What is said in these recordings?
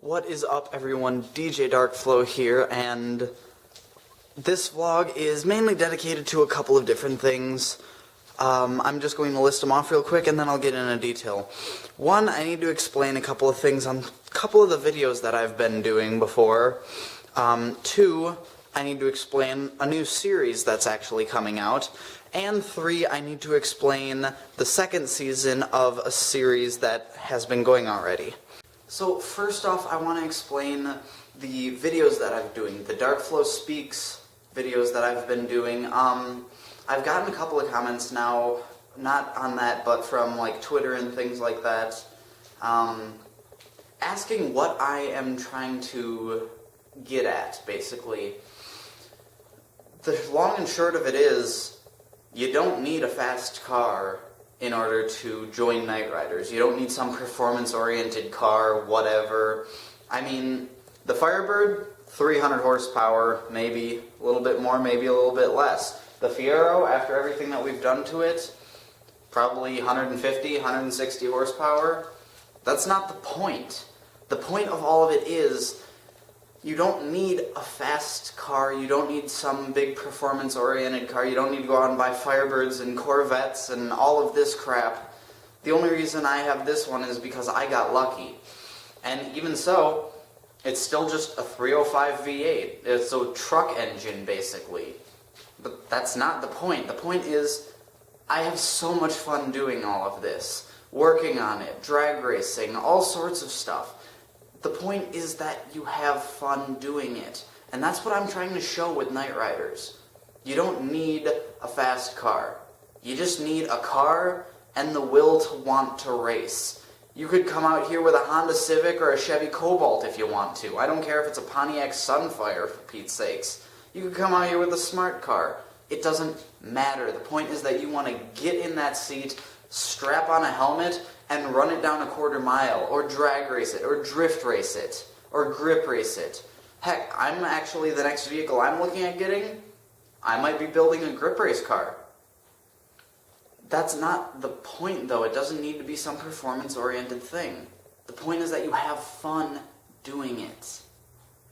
What is up, everyone? DJ Darkflow here, and this vlog is mainly dedicated to a couple of different things. I'm just going to list them off real quick, and then I'll get into detail. One, I need to explain a couple of things on a couple of the videos that I've been doing before. Two, I need to explain a new series that's actually coming out. And three, I need to explain the second season of a series that has been going already. So first off, I want to explain the videos that I'm doing, the Darkflow Speaks videos that I've been doing. I've gotten a couple of comments now, not on that, but from like Twitter and things like that, asking what I am trying to get at, basically. The long and short of it is, you don't need a fast car in order to join Knight Riders. You don't need some performance-oriented car, whatever. I mean, the Firebird, 300 horsepower, maybe a little bit more, maybe a little bit less. The Fiero, after everything that we've done to it, probably 150, 160 horsepower. That's not the point. The point of all of it is, you don't need a fast car, you don't need some big performance-oriented car, you don't need to go out and buy Firebirds and Corvettes and all of this crap. The only reason I have this one is because I got lucky. And even so, it's still just a 305 V8. It's a truck engine, basically. But that's not the point. The point is, I have so much fun doing all of this. Working on it, drag racing, all sorts of stuff. The point is that you have fun doing it. And that's what I'm trying to show with Knight Riders. You don't need a fast car. You just need a car and the will to want to race. You could come out here with a Honda Civic or a Chevy Cobalt if you want to. I don't care if it's a Pontiac Sunfire, for Pete's sakes. You could come out here with a smart car. It doesn't matter. The point is that you want to get in that seat, strap on a helmet, and run it down a quarter mile, or drag race it, or drift race it, or grip race it. Heck, I'm actually, the next vehicle I'm looking at getting, I might be building a grip race car. That's not the point, though. It doesn't need to be some performance-oriented thing. The point is that you have fun doing it.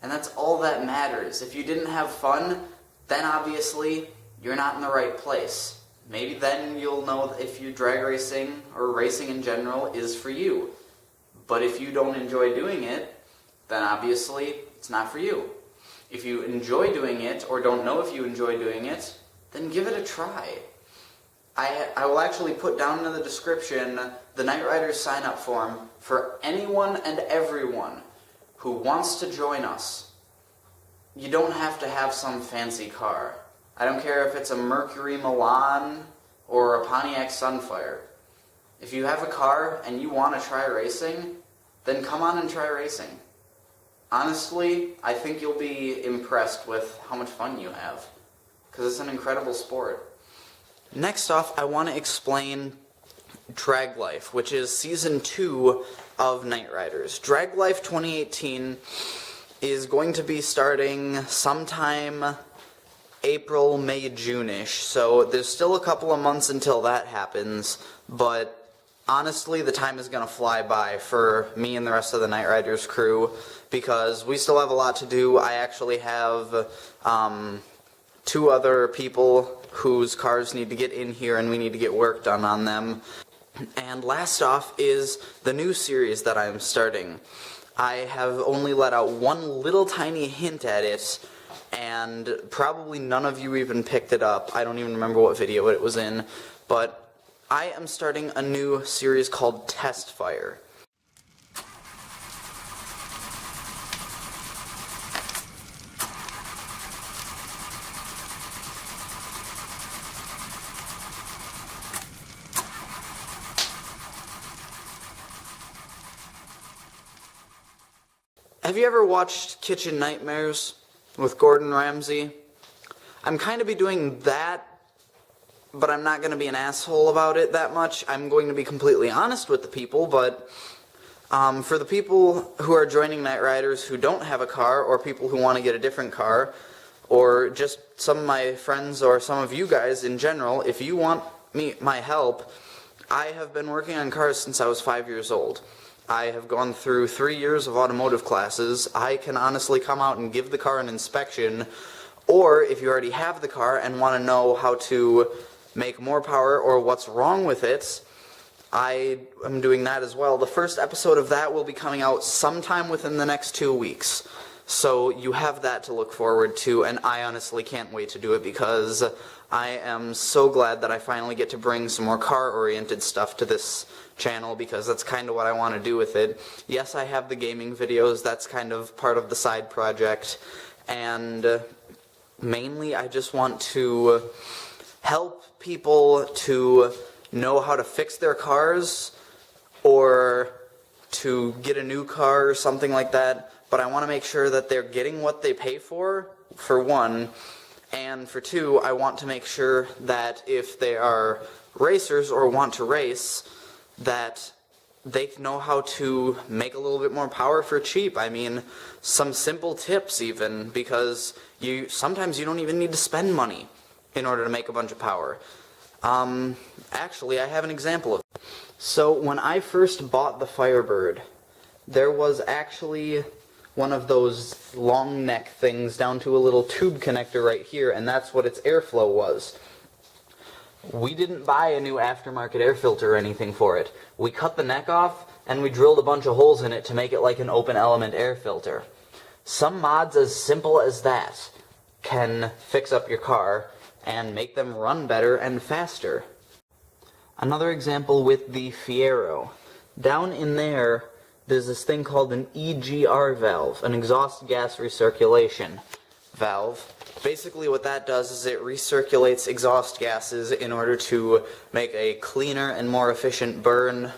And that's all that matters. If you didn't have fun, then obviously you're not in the right place. Maybe then you'll know if you drag racing or racing in general is for you. But if you don't enjoy doing it, then obviously it's not for you. If you enjoy doing it or don't know if you enjoy doing it, then give it a try. I will actually put down in the description the Knight Riders sign-up form for anyone and everyone who wants to join us. You don't have to have some fancy car. I don't care if it's a Mercury Milan or a Pontiac Sunfire. If you have a car and you want to try racing, then come on and try racing. Honestly, I think you'll be impressed with how much fun you have, because it's an incredible sport. Next off, I want to explain Drag Life, which is Season 2 of Knight Riders. Drag Life 2018 is going to be starting sometime April, May, June-ish, so there's still a couple of months until that happens, but honestly the time is going to fly by for me and the rest of the Knight Riders crew, because we still have a lot to do. I actually have two other people whose cars need to get in here and we need to get work done on them. And last off is the new series that I'm starting. I have only let out one little tiny hint at it, and probably none of you even picked it up. I don't even remember what video it was in, but I am starting a new series called Test Fire. Have you ever watched Kitchen Nightmares with Gordon Ramsay? I'm kind of be doing that, but I'm not going to be an asshole about it that much. I'm going to be completely honest with the people, but for the people who are joining Knight Riders who don't have a car, or people who want to get a different car, or just some of my friends or some of you guys in general, if you want my help, I have been working on cars since I was 5 years old. I have gone through 3 years of automotive classes. I can honestly come out and give the car an inspection, or if you already have the car and want to know how to make more power or what's wrong with it, I am doing that as well. The first episode of that will be coming out sometime within the next 2 weeks. So you have that to look forward to, and I honestly can't wait to do it because I am so glad that I finally get to bring some more car-oriented stuff to this channel, because that's kind of what I want to do with it. Yes, I have the gaming videos, that's kind of part of the side project, and mainly I just want to help people to know how to fix their cars or to get a new car or something like that, but I want to make sure that they're getting what they pay for one, and for two, I want to make sure that if they are racers or want to race, that they know how to make a little bit more power for cheap. I mean, some simple tips even, because sometimes you don't even need to spend money in order to make a bunch of power. Actually, I have an example of it. So when I first bought the Firebird, there was actually one of those long neck things down to a little tube connector right here, and that's what its airflow was. We didn't buy a new aftermarket air filter or anything for it. We cut the neck off, and we drilled a bunch of holes in it to make it like an open element air filter. Some mods as simple as that can fix up your car and make them run better and faster. Another example with the Fiero. Down in there's this thing called an EGR valve, an exhaust gas recirculation valve. Basically what that does is it recirculates exhaust gases in order to make a cleaner and more efficient burn,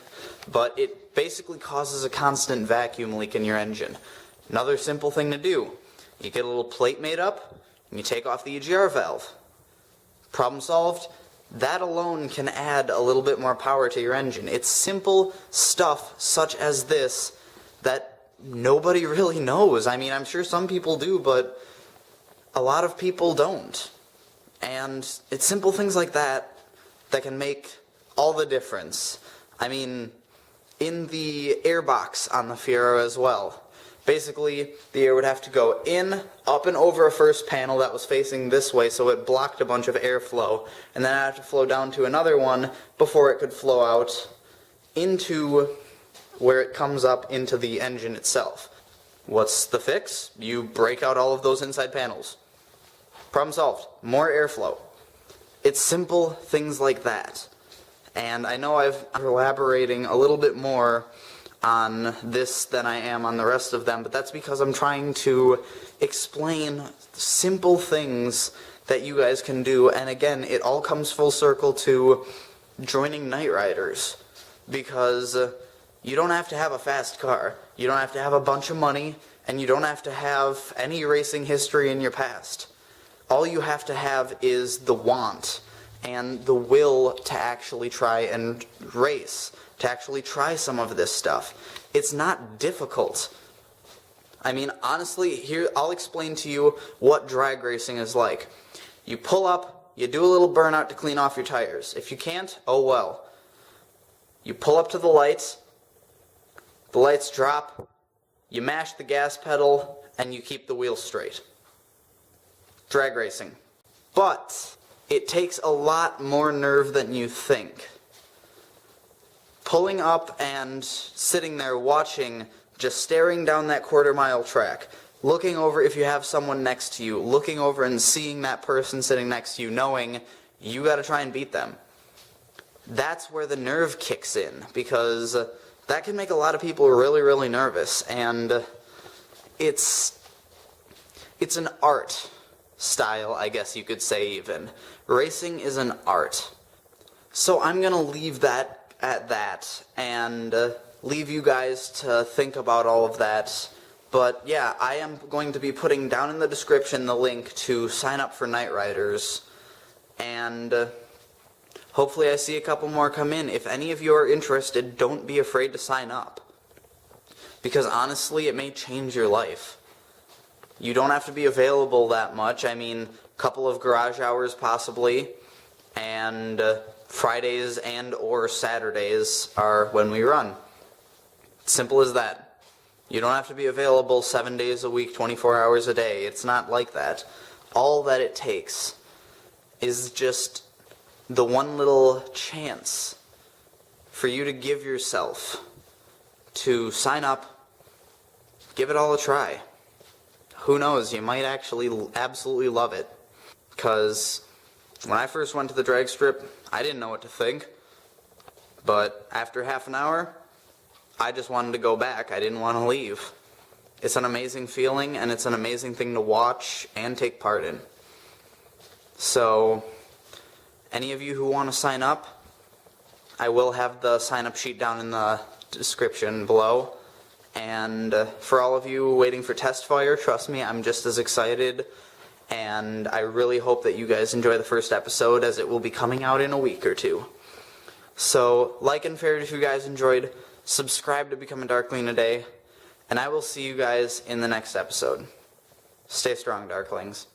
but it basically causes a constant vacuum leak in your engine. Another simple thing to do, you get a little plate made up, and you take off the EGR valve. Problem solved. That alone can add a little bit more power to your engine. It's simple stuff such as this that nobody really knows. I mean, I'm sure some people do, but a lot of people don't. And it's simple things like that that can make all the difference. I mean, in the airbox on the Fiero as well. Basically, the air would have to go in, up and over a first panel that was facing this way, so it blocked a bunch of airflow, and then it had to flow down to another one before it could flow out into where it comes up into the engine itself. What's the fix? You break out all of those inside panels. Problem solved. More airflow. It's simple things like that. And I know I'm elaborating a little bit more on this than I am on the rest of them, but that's because I'm trying to explain simple things that you guys can do, and again, it all comes full circle to joining Night Riders, because you don't have to have a fast car, you don't have to have a bunch of money, and you don't have to have any racing history in your past. All you have to have is the want and the will to actually try and race, to actually try some of this stuff. It's not difficult. I mean, honestly, here, I'll explain to you what drag racing is like. You pull up, you do a little burnout to clean off your tires. If you can't, oh well. You pull up to the lights drop, you mash the gas pedal, and you keep the wheels straight. Drag racing. But it takes a lot more nerve than you think. Pulling up and sitting there watching, just staring down that quarter-mile track, looking over if you have someone next to you, looking over and seeing that person sitting next to you, knowing you gotta try and beat them. That's where the nerve kicks in, because that can make a lot of people really, really nervous, and it's an art style, I guess you could say even. Racing is an art. So I'm gonna leave that at that, and leave you guys to think about all of that. But yeah, I am going to be putting down in the description the link to sign up for Night Riders, and hopefully I see a couple more come in. If any of you are interested, don't be afraid to sign up, because honestly, it may change your life. You don't have to be available that much. I mean, a couple of garage hours possibly, and Fridays and or Saturdays are when we run. Simple as that. You don't have to be available 7 days a week, 24 hours a day. It's not like that. All that it takes is just the one little chance for you to give yourself to sign up, give it all a try. Who knows, you might actually absolutely love it. Because when I first went to the drag strip, I didn't know what to think. But after half an hour, I just wanted to go back. I didn't want to leave. It's an amazing feeling, and it's an amazing thing to watch and take part in. So, any of you who want to sign up, I will have the sign-up sheet down in the description below. And for all of you waiting for Test Fire, trust me, I'm just as excited. And I really hope that you guys enjoy the first episode, as it will be coming out in a week or two. So, like and favorite if you guys enjoyed. Subscribe to become a Darkling today. And I will see you guys in the next episode. Stay strong, Darklings.